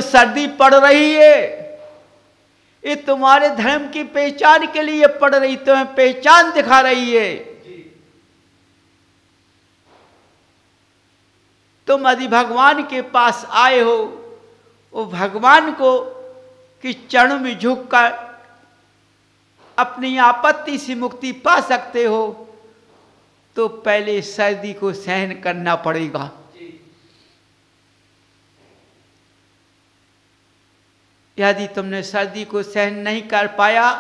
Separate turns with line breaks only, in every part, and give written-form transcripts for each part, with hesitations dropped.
सर्दी पड़ रही है, ये तुम्हारे धर्म की पहचान के लिए पड़ रही, तुम्हें पहचान दिखा रही है। तुम यदि भगवान के पास आए हो, वो भगवान को कि चरणों में झुककर अपनी आपत्ति से मुक्ति पा सकते हो, तो पहले सर्दी को सहन करना पड़ेगा। यदि तुमने सर्दी को सहन नहीं कर पाया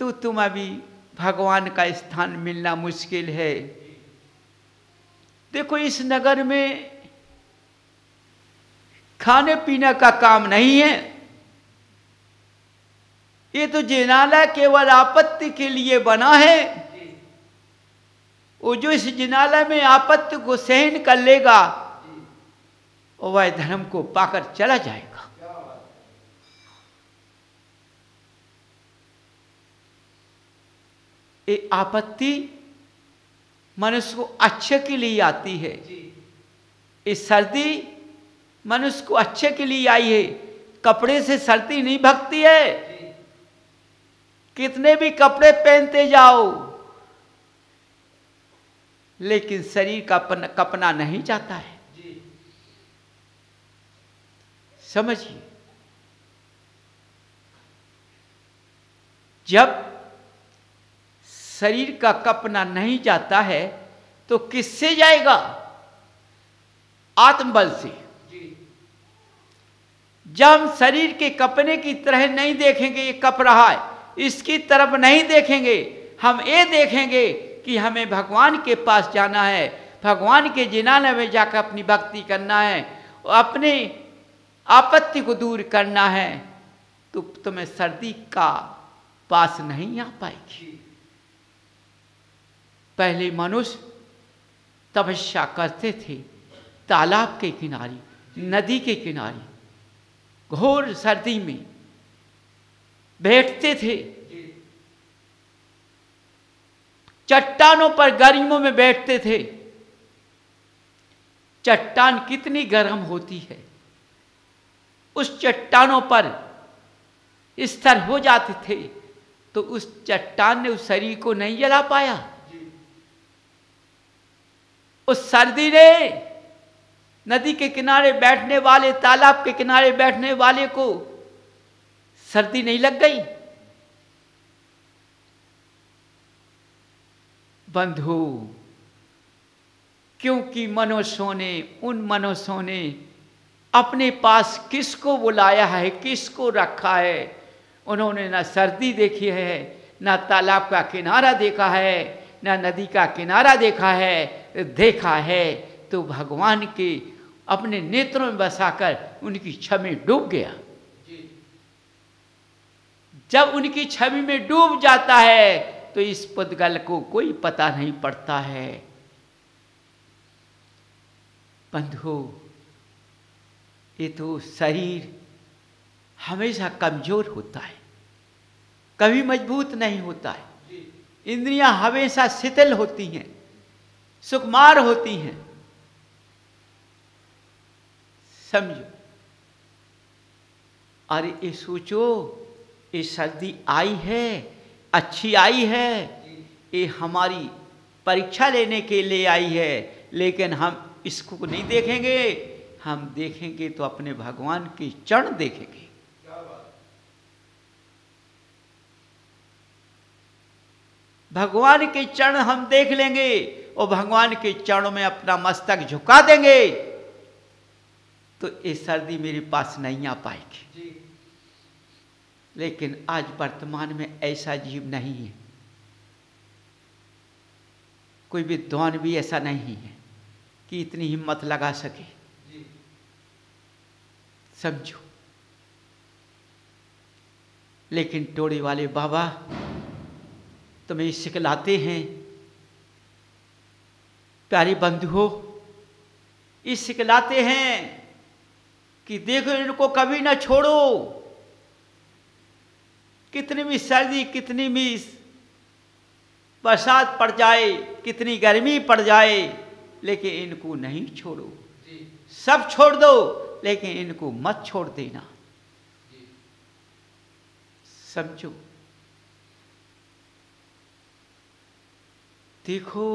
तो तुम अभी भगवान का स्थान मिलना मुश्किल है। देखो, इस नगर में खाने पीने का काम नहीं है, ये तो जिनालय केवल आपत्ति के लिए बना है। वो जो इस जिनालय में आपत्ति को सहन कर लेगा, वह धर्म को पाकर चला जाएगा। ये आपत्ति मनुष्य को अच्छे के लिए आती है। ये सर्दी मनुष्य को अच्छे के लिए आई है। कपड़े से सर्दी नहीं भगती है। कितने भी कपड़े पहनते जाओ, लेकिन शरीर का कपना नहीं जाता है। समझिए, जब शरीर का कपना नहीं जाता है तो किससे जाएगा? आत्मबल से। जब हम शरीर के कपने की तरह नहीं देखेंगे ये कप रहा है, इसकी तरफ नहीं देखेंगे, हम ये देखेंगे कि हमें भगवान के पास जाना है, भगवान के जिनालय में जाकर अपनी भक्ति करना है, अपने आपत्ति को दूर करना है, तो तुम्हें सर्दी का पास नहीं आ पाएगी। पहले मनुष्य तपस्या करते थे, तालाब के किनारे, नदी के किनारे, घोर सर्दी में बैठते थे, चट्टानों पर गर्मियों में बैठते थे। चट्टान कितनी गर्म होती है, उस चट्टानों पर स्थिर हो जाते थे तो उस चट्टान ने उस शरीर को नहीं जला पाया। उस सर्दी ने नदी के किनारे बैठने वाले, तालाब के किनारे बैठने वाले को सर्दी नहीं लग गई। बंधु, क्योंकि मनुष्यों ने, उन मनुष्यों ने अपने पास किसको बुलाया है, किसको रखा है? उन्होंने ना सर्दी देखी है, ना तालाब का किनारा देखा है, ना नदी का किनारा देखा है तो भगवान के अपने नेत्रों में बसाकर उनकी छवि में डूब गया। जब उनकी छवि में डूब जाता है तो इस पुद्गल को कोई पता नहीं पड़ता है। बंधु, ये तो शरीर हमेशा कमजोर होता है, कभी मजबूत नहीं होता है। इंद्रियां हमेशा शिथिल होती हैं, सुकुमार होती हैं। समझो, अरे ये सोचो, ये सर्दी आई है, अच्छी आई है, ये हमारी परीक्षा लेने के लिए आई है, लेकिन हम इसको नहीं देखेंगे। हम देखेंगे तो अपने भगवान के चरण देखेंगे। भगवान के चरण हम देख लेंगे और भगवान के चरणों में अपना मस्तक झुका देंगे तो ये सर्दी मेरे पास नहीं आ पाएगी। लेकिन आज वर्तमान में ऐसा जीव नहीं है, कोई विद्वान भी ऐसा नहीं है कि इतनी हिम्मत लगा सके। समझो, लेकिन टोड़ी वाले बाबा तुम्हें सिखलाते हैं, प्यारे बंधुओं, ये सिखलाते हैं कि देखो, इनको कभी ना छोड़ो। कितनी भी सर्दी, कितनी भी बरसात पड़ जाए, कितनी गर्मी पड़ जाए, लेकिन इनको नहीं छोड़ो। सब छोड़ दो, लेकिन इनको मत छोड़ देना। समझो, देखो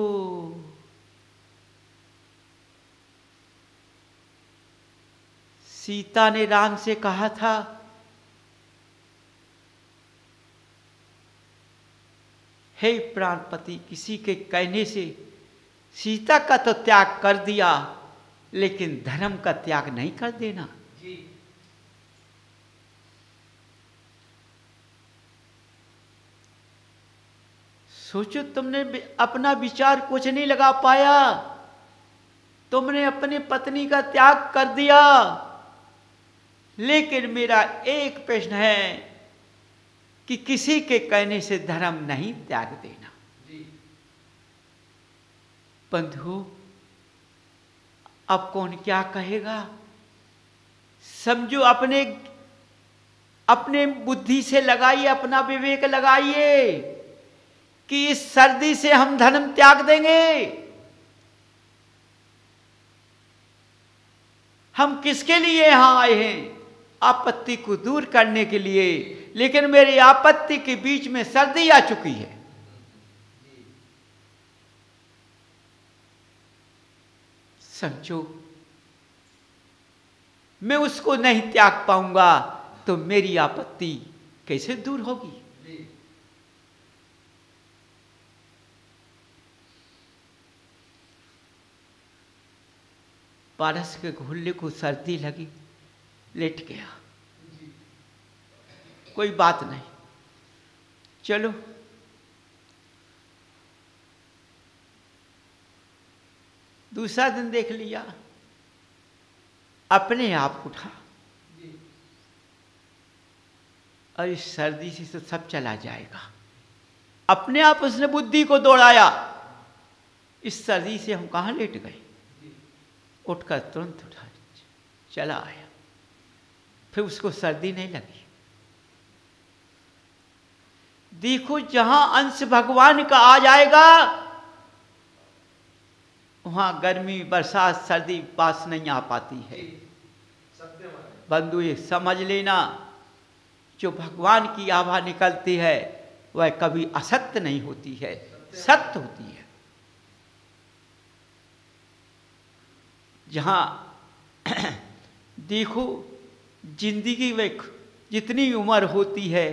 सीता ने राम से कहा था हे प्राणपति, किसी के कहने से सीता का तो त्याग कर दिया, लेकिन धर्म का त्याग नहीं कर देना। सोचो, तुमने अपना विचार कुछ नहीं लगा पाया, तुमने अपनी पत्नी का त्याग कर दिया, लेकिन मेरा एक प्रश्न है कि किसी के कहने से धर्म नहीं त्याग देना। बंधु, अब कौन क्या कहेगा? समझो, अपने बुद्धि से लगाइए, अपना विवेक लगाइए कि इस सर्दी से हम धर्म त्याग देंगे। हम किसके लिए यहां आए हैं? आपत्ति को दूर करने के लिए, लेकिन मेरी आपत्ति के बीच में सर्दी आ चुकी है। समझो, मैं उसको नहीं त्याग पाऊंगा तो मेरी आपत्ति कैसे दूर होगी? पारस के घोड़े को सर्दी लगी, लेट गया। कोई बात नहीं, चलो दूसरा दिन देख लिया, अपने आप उठा और इस सर्दी से तो सब चला जाएगा। अपने आप उसने बुद्धि को दौड़ाया, इस सर्दी से हम कहाँ लेट गए। उठकर तुरंत उठा, चला आया, फिर उसको सर्दी नहीं लगी। देखो, जहां अंश भगवान का आ जाएगा वहां गर्मी, बरसात, सर्दी पास नहीं आ पाती है। बंधु, ये समझ लेना, जो भगवान की आभा निकलती है वह कभी असत्य नहीं होती है, सत्य होती है। जहां देखो, जिंदगी में जितनी उम्र होती है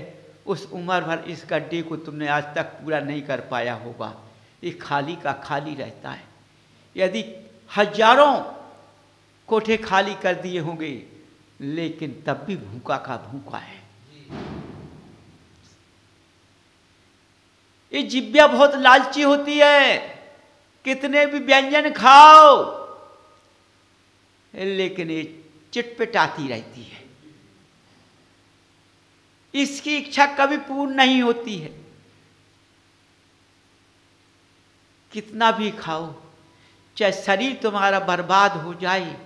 उस उम्र भर इस गड्ढे को तुमने आज तक पूरा नहीं कर पाया होगा। ये खाली का खाली रहता है। यदि हजारों कोठे खाली कर दिए होंगे, लेकिन तब भी भूखा का भूखा है। ये जिब्या बहुत लालची होती है, कितने भी व्यंजन खाओ, लेकिन ये चिटपिटाती रहती है। इसकी इच्छा कभी पूर्ण नहीं होती है। कितना भी खाओ, चाहे शरीर तुम्हारा बर्बाद हो जाए,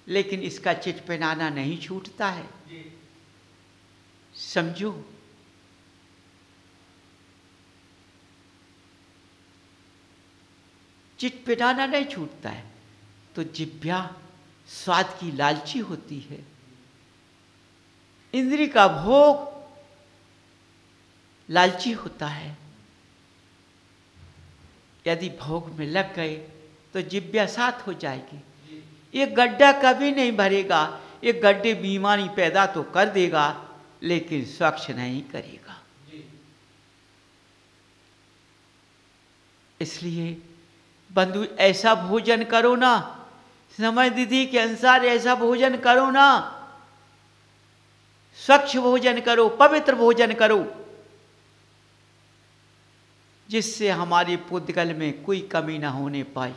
लेकिन इसका चिटपिटाना नहीं छूटता है। समझो, चिटपिटाना नहीं छूटता है। तो जिह्वा स्वाद की लालची होती है। इंद्रिय का भोग लालची होता है। यदि भोग में लग गए तो जिह्वा साथ हो जाएगी। ये गड्ढा कभी नहीं भरेगा। ये गड्ढे बीमारी पैदा तो कर देगा, लेकिन स्वच्छ नहीं करेगा। इसलिए बंधु, ऐसा भोजन करो ना, समय विधि के अनुसार ऐसा भोजन करो ना, स्वच्छ भोजन करो, पवित्र भोजन करो, जिससे हमारे पुद्गल में कोई कमी ना होने पाए।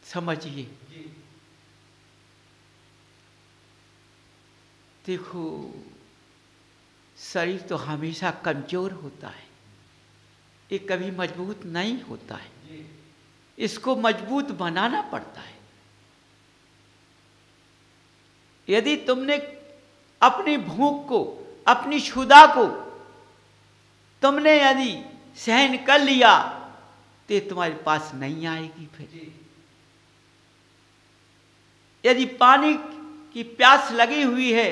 समझिए। देखो, शरीर तो हमेशा कमजोर होता है, ये कभी मजबूत नहीं होता है। इसको मजबूत बनाना पड़ता है। यदि तुमने अपनी भूख को, अपनी क्षुधा को तुमने यदि सहन कर लिया, तो तुम्हारे पास नहीं आएगी। फिर यदि पानी की प्यास लगी हुई है,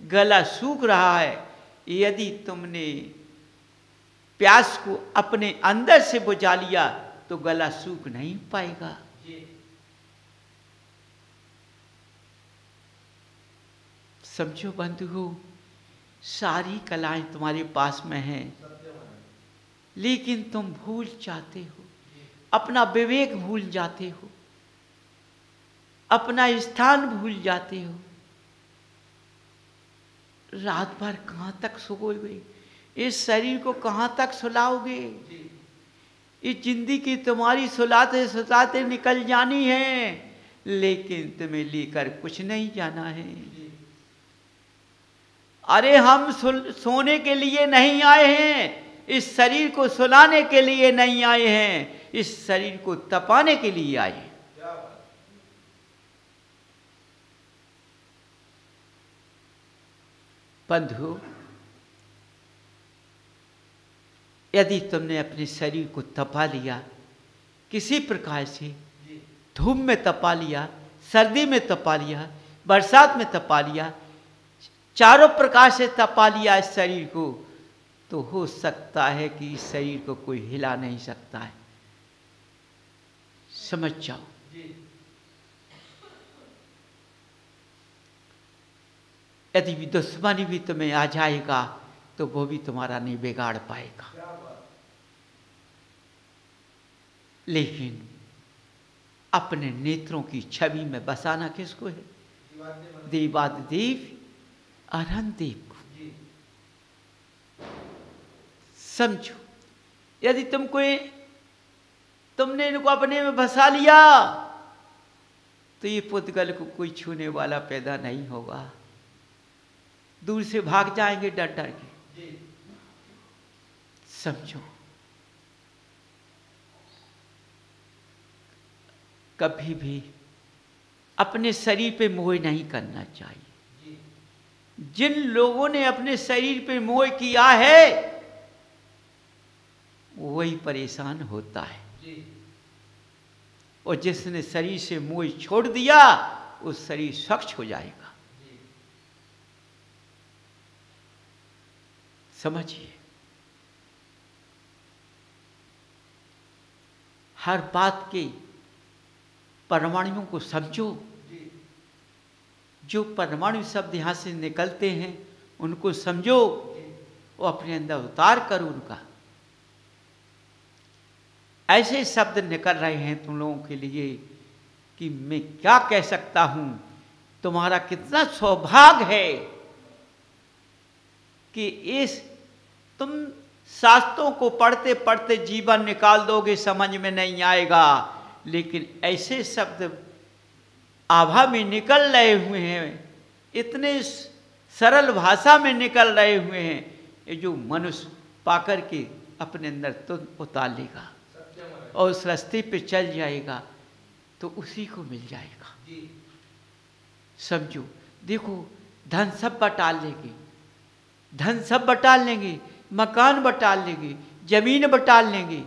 गला सूख रहा है, यदि तुमने प्यास को अपने अंदर से बुझा लिया तो गला सूख नहीं पाएगा। समझो बंधुओं, सारी कलाएं तुम्हारे पास में हैं, लेकिन तुम भूल जाते हो, अपना विवेक भूल जाते हो, अपना स्थान भूल जाते हो। रात भर कहाँ तक सोओगे? इस शरीर को कहाँ तक सुलाओगे? इस जिंदगी तुम्हारी सुलाते सुलाते निकल जानी है, लेकिन तुम्हें लेकर कुछ नहीं जाना है। अरे हम सोने के लिए नहीं आए हैं, इस शरीर को सुलाने के लिए नहीं आए हैं, इस शरीर को तपाने के लिए आए हैं। बंधु, यदि तुमने अपने शरीर को तपा लिया किसी प्रकार से, धूप में तपा लिया, सर्दी में तपा लिया, बरसात में तपा लिया, चारों प्रकार से तपा लिया इस शरीर को, तो हो सकता है कि इस शरीर को कोई हिला नहीं सकता है। समझ जाओ। यदि भी दुश्मनी भी तुम्हें आ जाएगा तो वो भी तुम्हारा नहीं बिगाड़ पाएगा। लेकिन अपने नेत्रों की छवि में बसाना किसको है? देवादिदेव अरहंत देव को। समझो, यदि तुमने इनको अपने में बसा लिया तो ये पुद्गल को कोई छूने वाला पैदा नहीं होगा, दूर से भाग जाएंगे डर डर के। समझो, कभी भी अपने शरीर पे मोह नहीं करना चाहिए। जिन लोगों ने अपने शरीर पे मोह किया है वही परेशान होता है, और जिसने शरीर से मोह छोड़ दिया उस शरीर स्वच्छ हो जाएगा। समझिए, हर बात के परमाणुओं को समझो। जो परमाणु शब्द यहाँ से निकलते हैं उनको समझो, वो अपने अंदर उतार करो उनका। ऐसे शब्द निकल रहे हैं तुम लोगों के लिए कि मैं क्या कह सकता हूँ। तुम्हारा कितना सौभाग्य है कि तुम शास्त्रों को पढ़ते पढ़ते जीवन निकाल दोगे, समझ में नहीं आएगा, लेकिन ऐसे शब्द आभा में निकल रहे हुए हैं, इतने सरल भाषा में निकल रहे हुए हैं, ये जो मनुष्य पाकर के अपने अंदर तुरंत उतार लेगा और उस रास्ते पे चल जाएगा तो उसी को मिल जाएगा। समझो, देखो, धन सब बटा लेंगे, धन सब बटा लेंगे, मकान बटा लेंगे, जमीन बटा लेंगे,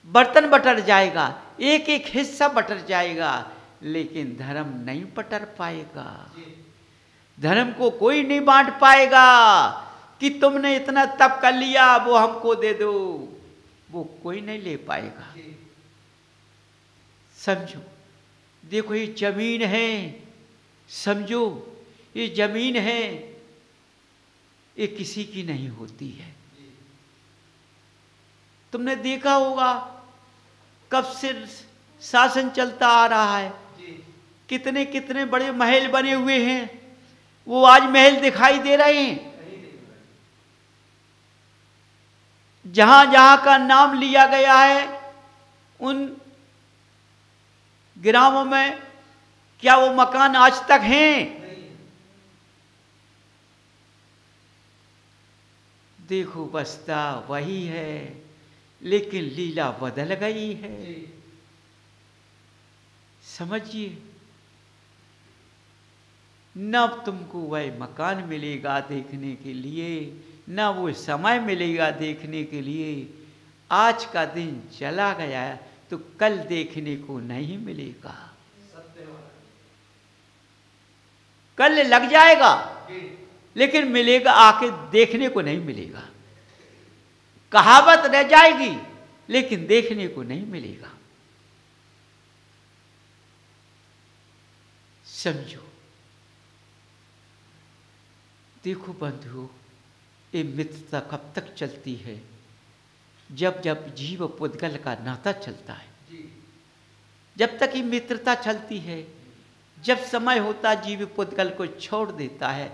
बर्तन बटर जाएगा, एक एक हिस्सा बटर जाएगा, लेकिन धर्म नहीं बटर पाएगा। धर्म को कोई नहीं बांट पाएगा कि तुमने इतना तप कर लिया वो हमको दे दो, वो कोई नहीं ले पाएगा। समझो, देखो ये जमीन है, समझो ये जमीन है, ये किसी की नहीं होती है। तुमने देखा होगा कब से शासन चलता आ रहा है, कितने कितने बड़े महल बने हुए हैं, वो आज महल दिखाई दे रहे हैं। जहां जहां का नाम लिया गया है उन ग्रामों में क्या वो मकान आज तक हैं? देखो, बस्ता वही है, लेकिन लीला बदल गई है। समझिए, न तुमको वह मकान मिलेगा देखने के लिए, न वो समय मिलेगा देखने के लिए। आज का दिन चला गया तो कल देखने को नहीं मिलेगा। कल लग जाएगा, लेकिन मिलेगा आके देखने को नहीं मिलेगा। कहावत रह जाएगी, लेकिन देखने को नहीं मिलेगा। समझो। देखो बंधुओं, ये मित्रता कब तक चलती है? जब जब जीव पुद्गल का नाता चलता है, जब तक ये मित्रता चलती है। जब समय होता जीव पुद्गल को छोड़ देता है,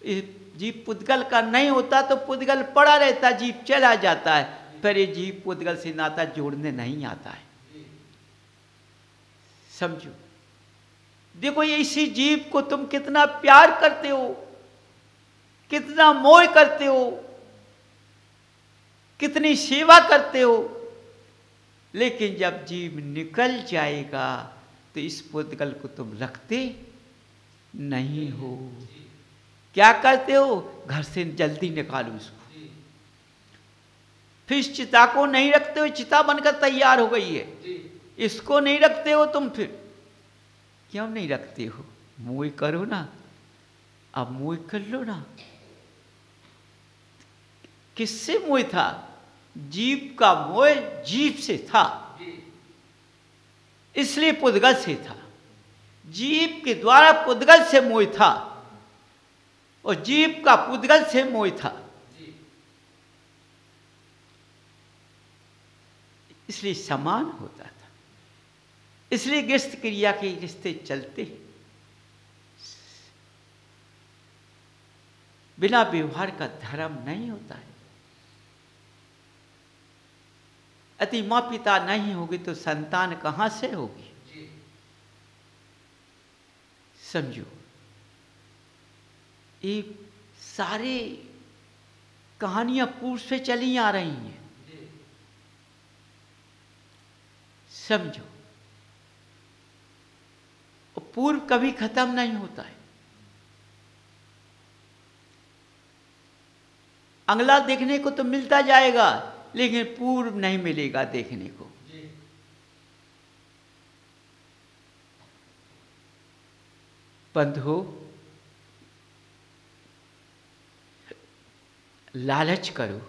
जीव पुद्गल का नहीं होता तो पुद्गल पड़ा रहता, जीव चला जाता है, फिर ये जीव पुद्गल से नाता जोड़ने नहीं आता है। समझो। देखो, ये इसी जीव को तुम कितना प्यार करते हो, कितना मोह करते हो, कितनी सेवा करते हो, लेकिन जब जीव निकल जाएगा तो इस पुद्गल को तुम रखते नहीं हो। क्या करते हो? घर से जल्दी निकालो इसको। फिर इस चिता को नहीं रखते हो, चिता बनकर तैयार हो गई है, इसको नहीं रखते हो तुम। फिर क्यों नहीं रखते हो? मोह करो ना, अब मोह कर लो ना। किससे मोह था? जीव का मोह जीव से था, इसलिए पुद्गल से था। जीव के द्वारा पुद्गल से मोह था और जीव का पुद्गल से मोह था, इसलिए समान होता था। इसलिए गृहस्थ क्रिया के रिश्ते चलते हैं। बिना व्यवहार का धर्म नहीं होता है। यदि माँ पिता नहीं होगी तो संतान कहाँ से होगी? समझो। ये सारे कहानियां पूर्व से चली आ रही हैं। समझो। पूर्व कभी खत्म नहीं होता है। अगला देखने को तो मिलता जाएगा, लेकिन पूर्व नहीं मिलेगा देखने को। बंधु, लालच करो